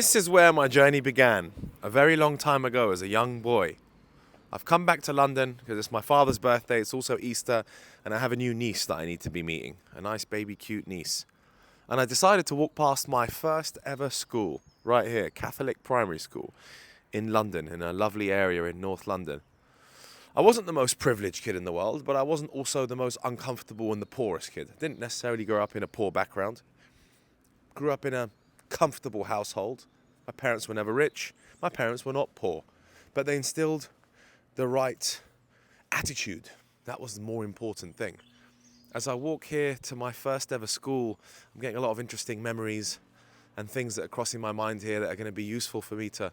This is where my journey began, a very long time ago as a young boy. I've come back to London because it's my father's birthday, it's also Easter, and I have a new niece that I need to be meeting. A nice baby cute niece. And I decided to walk past my first ever school, right here, Catholic primary school, in London, in a lovely area in North London. I wasn't the most privileged kid in the world, but I wasn't also the most uncomfortable and the poorest kid. I didn't necessarily grow up in a poor background. Grew up in a comfortable household. My parents were never rich. My parents were not poor. But they instilled the right attitude. That was the more important thing. As I walk here to my first ever school, I'm getting a lot of interesting memories and things that are crossing my mind here that are going to be useful for me to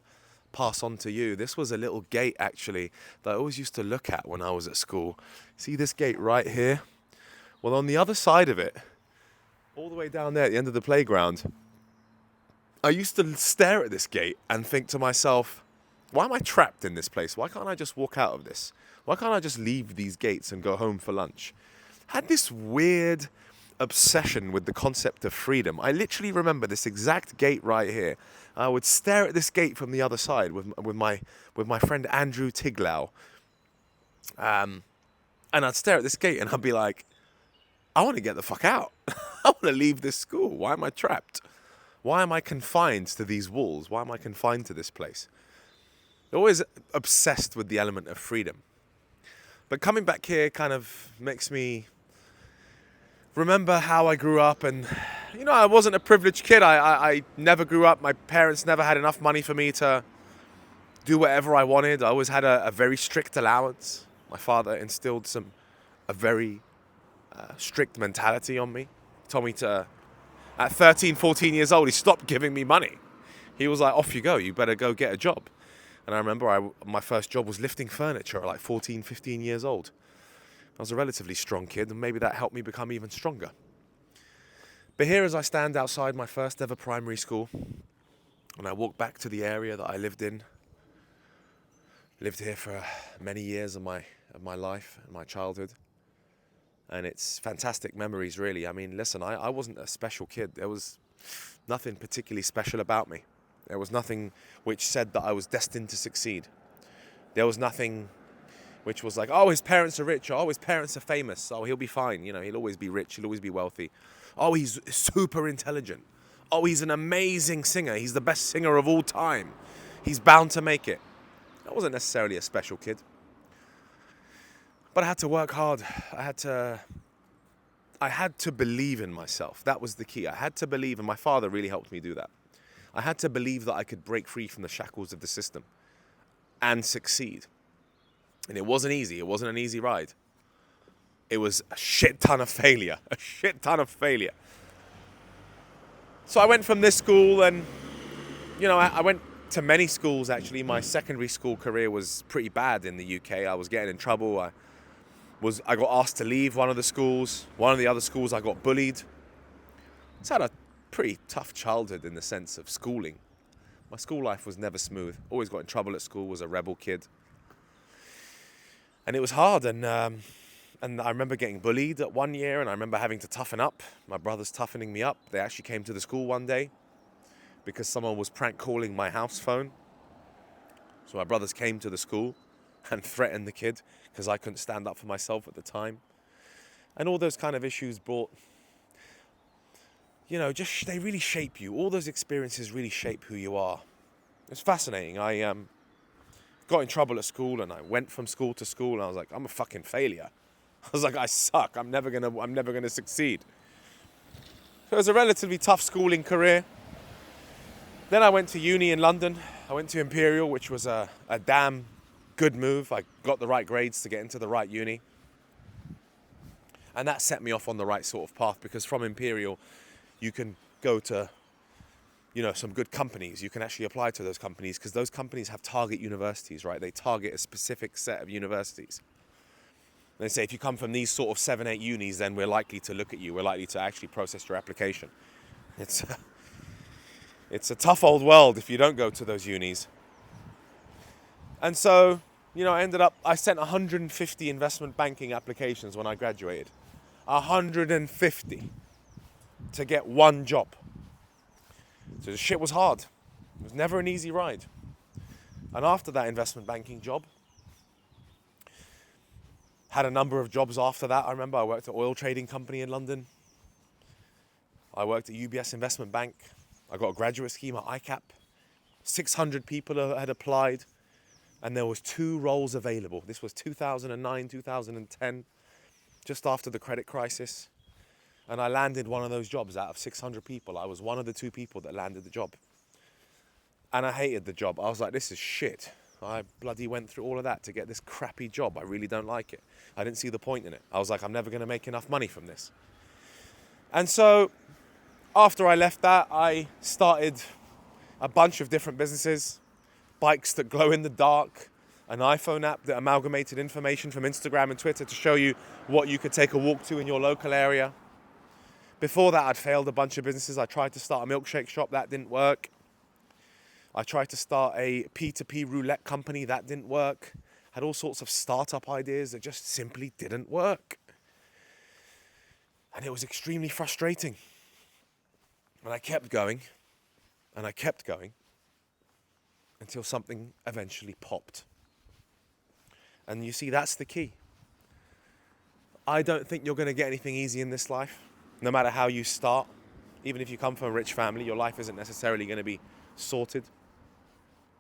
pass on to you. This was a little gate actually that I always used to look at when I was at school. See this gate right here? Well, on the other side of it, all the way down there at the end of the playground, I used to stare at this gate and think to myself, why am I trapped in this place? Why can't I just walk out of this? Why can't I just leave these gates and go home for lunch? I had this weird obsession with the concept of freedom. I literally remember this exact gate right here. I would stare at this gate from the other side with my friend Andrew Tiglau. And I'd stare at this gate and I'd be like, I want to get the fuck out. I want to leave this school. Why am I trapped? Why am I confined to these walls? Why am I confined to this place? Always obsessed with the element of freedom. But coming back here kind of makes me remember how I grew up. And, I wasn't a privileged kid. I never grew up. My parents never had enough money for me to do whatever I wanted. I always had a very strict allowance. My father instilled a very strict mentality on me. Told me at 13, 14 years old, he stopped giving me money. He was like, off you go, you better go get a job. And I remember my first job was lifting furniture at like 14, 15 years old. I was a relatively strong kid, and maybe that helped me become even stronger. But here as I stand outside my first ever primary school, and I walk back to the area that I lived in, lived here for many years of my life and my childhood. And it's fantastic memories, really. I mean, listen, I wasn't a special kid. There was nothing particularly special about me. There was nothing which said that I was destined to succeed. There was nothing which was like, oh, his parents are rich. Oh, his parents are famous. Oh, he'll be fine. He'll always be rich. He'll always be wealthy. Oh, he's super intelligent. Oh, he's an amazing singer. He's the best singer of all time. He's bound to make it. I wasn't necessarily a special kid. But I had to work hard. I had to believe in myself. That was the key. I had to believe, and my father really helped me do that. I had to believe that I could break free from the shackles of the system and succeed. And it wasn't easy. It wasn't an easy ride. It was a shit ton of failure. A shit ton of failure. So I went from this school and, I went to many schools actually. My secondary school career was pretty bad in the UK. I was getting in trouble. I got asked to leave one of the schools. One of the other schools I got bullied. So I had a pretty tough childhood in the sense of schooling. My school life was never smooth. Always got in trouble at school, was a rebel kid. And it was hard, and I remember getting bullied at one year, and I remember having to toughen up. My brothers toughening me up. They actually came to the school one day because someone was prank calling my house phone. So my brothers came to the school and threatened the kid because I couldn't stand up for myself at the time. And all those kind of issues brought, they really shape you. All those experiences really shape who you are. It's fascinating. I got in trouble at school, and I went from school to school, and I was like, I'm a fucking failure. I was like, I suck. I'm never gonna succeed. So it was a relatively tough schooling career. Then I went to uni in London. I went to Imperial, which was a damn good move. I got the right grades to get into the right uni. And that set me off on the right sort of path, because from Imperial, you can go to, some good companies. You can actually apply to those companies because those companies have target universities, right? They target a specific set of universities. They say, if you come from these sort of 7, 8 unis, then we're likely to look at you. We're likely to actually process your application. It's a tough old world if you don't go to those unis. And so, I sent 150 investment banking applications when I graduated. 150 to get one job. So the shit was hard. It was never an easy ride. And after that investment banking job, had a number of jobs after that. I remember I worked at an oil trading company in London. I worked at UBS Investment Bank. I got a graduate scheme at ICAP. 600 people had applied, and there was 2 roles available. This was 2009, 2010, just after the credit crisis. And I landed one of those jobs out of 600 people. I was one of the 2 people that landed the job. And I hated the job. I was like, this is shit. I bloody went through all of that to get this crappy job. I really don't like it. I didn't see the point in it. I was like, I'm never going to make enough money from this. And so after I left that, I started a bunch of different businesses. Bikes that glow in the dark, an iPhone app that amalgamated information from Instagram and Twitter to show you what you could take a walk to in your local area. Before that, I'd failed a bunch of businesses. I tried to start a milkshake shop. That didn't work. I tried to start a P2P roulette company. That didn't work. Had all sorts of startup ideas that just simply didn't work. And it was extremely frustrating. And I kept going, and I kept going, until something eventually popped. And you see, that's the key. I don't think you're going to get anything easy in this life, no matter how you start. Even if you come from a rich family, your life isn't necessarily going to be sorted.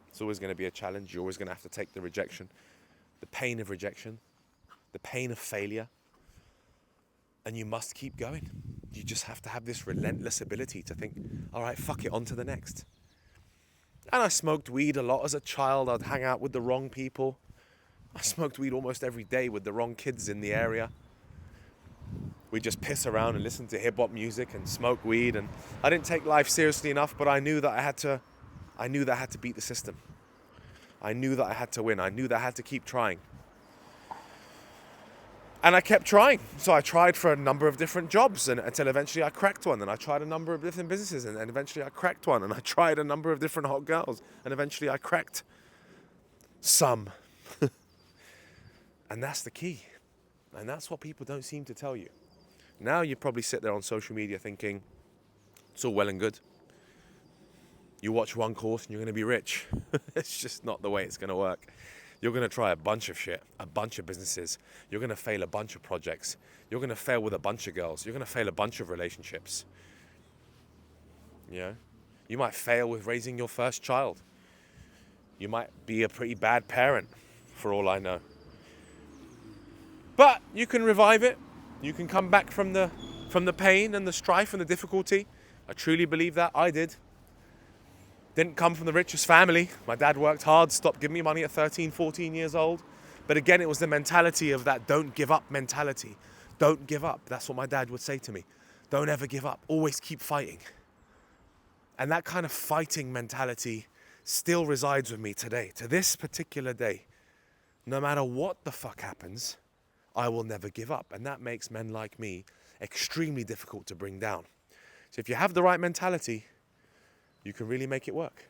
It's always going to be a challenge. You're always going to have to take the rejection, the pain of rejection, the pain of failure. And you must keep going. You just have to have this relentless ability to think, all right, fuck it, on to the next. And I smoked weed a lot as a child. I'd hang out with the wrong people. I smoked weed almost every day with the wrong kids in the area. We'd just piss around and listen to hip-hop music and smoke weed. And I didn't take life seriously enough, but I knew that I had to beat the system. I knew that I had to win. I knew that I had to keep trying. And I kept trying. So I tried for a number of different jobs until eventually I cracked one. And I tried a number of different businesses and eventually I cracked one. And I tried a number of different hot girls and eventually I cracked some. And that's the key. And that's what people don't seem to tell you. Now you probably sit there on social media thinking, it's all well and good. You watch one course and you're going to be rich. It's just not the way it's going to work. You're going to try a bunch of shit, a bunch of businesses. You're going to fail a bunch of projects. You're going to fail with a bunch of girls. You're going to fail a bunch of relationships. You know? You might fail with raising your first child. You might be a pretty bad parent, for all I know. But you can revive it. You can come back from the pain and the strife and the difficulty. I truly believe that. I did. Didn't come from the richest family. My dad worked hard, stopped giving me money at 13, 14 years old. But again, it was the mentality of that don't give up mentality. Don't give up. That's what my dad would say to me. Don't ever give up. Always keep fighting. And that kind of fighting mentality still resides with me today. To this particular day. No matter what the fuck happens, I will never give up. And that makes men like me extremely difficult to bring down. So if you have the right mentality, you can really make it work.